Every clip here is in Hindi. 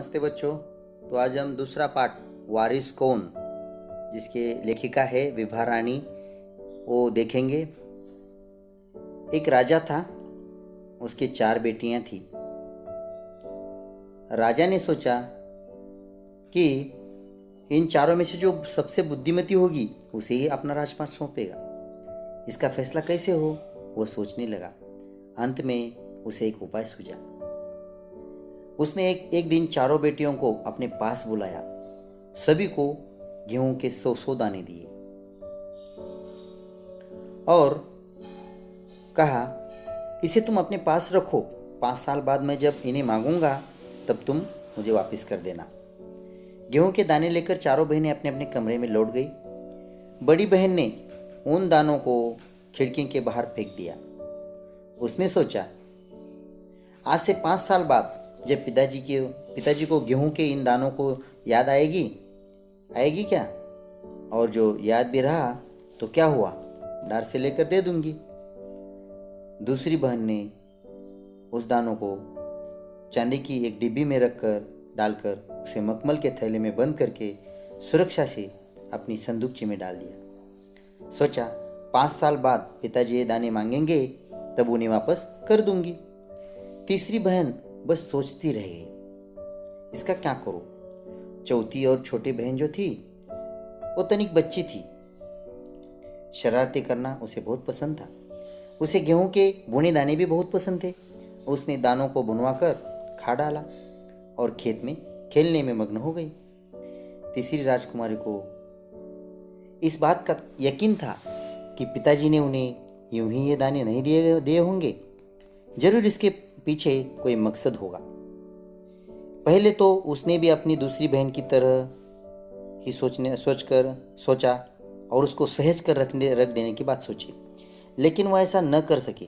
नमस्ते बच्चों। तो आज हम दूसरा पार्ट वारिस कौन, जिसके लेखिका है विभा रानी, वो देखेंगे। एक राजा था, उसकी 4 बेटियां थी। राजा ने सोचा कि इन चारों में से जो सबसे बुद्धिमती होगी उसे ही अपना राजपाट सौंपेगा। इसका फैसला कैसे हो, वो सोचने लगा। अंत में उसे एक उपाय सूझा। उसने एक दिन चारों बेटियों को अपने पास बुलाया, सभी को गेहूं के 100 दाने दिए और कहा, इसे तुम अपने पास रखो। 5 साल बाद मैं जब इन्हें मांगूंगा तब तुम मुझे वापस कर देना। गेहूं के दाने लेकर चारों बहनें अपने अपने कमरे में लौट गई। बड़ी बहन ने उन दानों को खिड़की के बाहर फेंक दिया। उसने सोचा, आज से 5 साल बाद जब पिताजी को गेहूं के इन दानों को याद आएगी क्या? और जो याद भी रहा तो क्या हुआ, डार से लेकर दे दूंगी। दूसरी बहन ने उस दानों को चांदी की एक डिब्बी में डालकर उसे मखमल के थैले में बंद करके सुरक्षा से अपनी संदूकची में डाल दिया। सोचा, 5 साल बाद पिताजी ये दाने मांगेंगे तब उन्हें वापस कर दूंगी। तीसरी बहन बस सोचती रह गई, इसका क्या करूं। चौथी और छोटी बहन जो थी वो तनिक बच्ची थी। शरारती करना उसे बहुत पसंद था। उसे गेहूं के बुने दाने भी बहुत पसंद थे। उसने दानों को बुनवाकर खा डाला और खेत में खेलने में मग्न हो गई। तीसरी राजकुमारी को इस बात का यकीन था कि पिताजी ने उन्हें यूं ही ये दाने नहीं दिए होंगे, जरूर इसके पीछे कोई मकसद होगा। पहले तो उसने भी अपनी दूसरी बहन की तरह ही सोचा और उसको सहेज कर रख देने की बात सोची, लेकिन वह ऐसा न कर सके।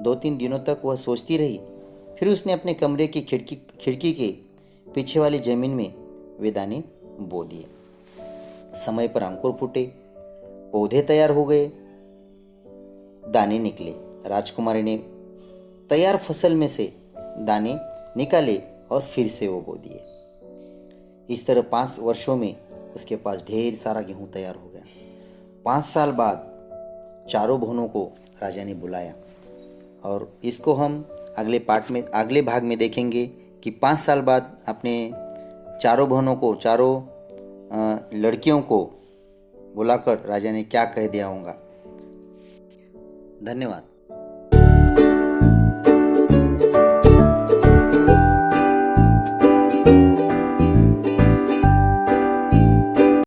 2-3 दिनों तक वह सोचती रही। फिर उसने अपने कमरे की खिड़की के पीछे वाली जमीन में वे दाने बो दिए। समय पर अंकुर फूटे, पौधे तैयार हो गए, दाने निकले। राजकुमारी ने तैयार फसल में से दाने निकाले और फिर से वो बो दिए। इस तरह 5 वर्षों में उसके पास ढेर सारा गेहूं तैयार हो गया। 5 साल बाद चारों बहनों को राजा ने बुलाया और इसको हम अगले भाग में देखेंगे कि 5 साल बाद अपने चारों लड़कियों को बुलाकर राजा ने क्या कह दिया होगा। धन्यवाद।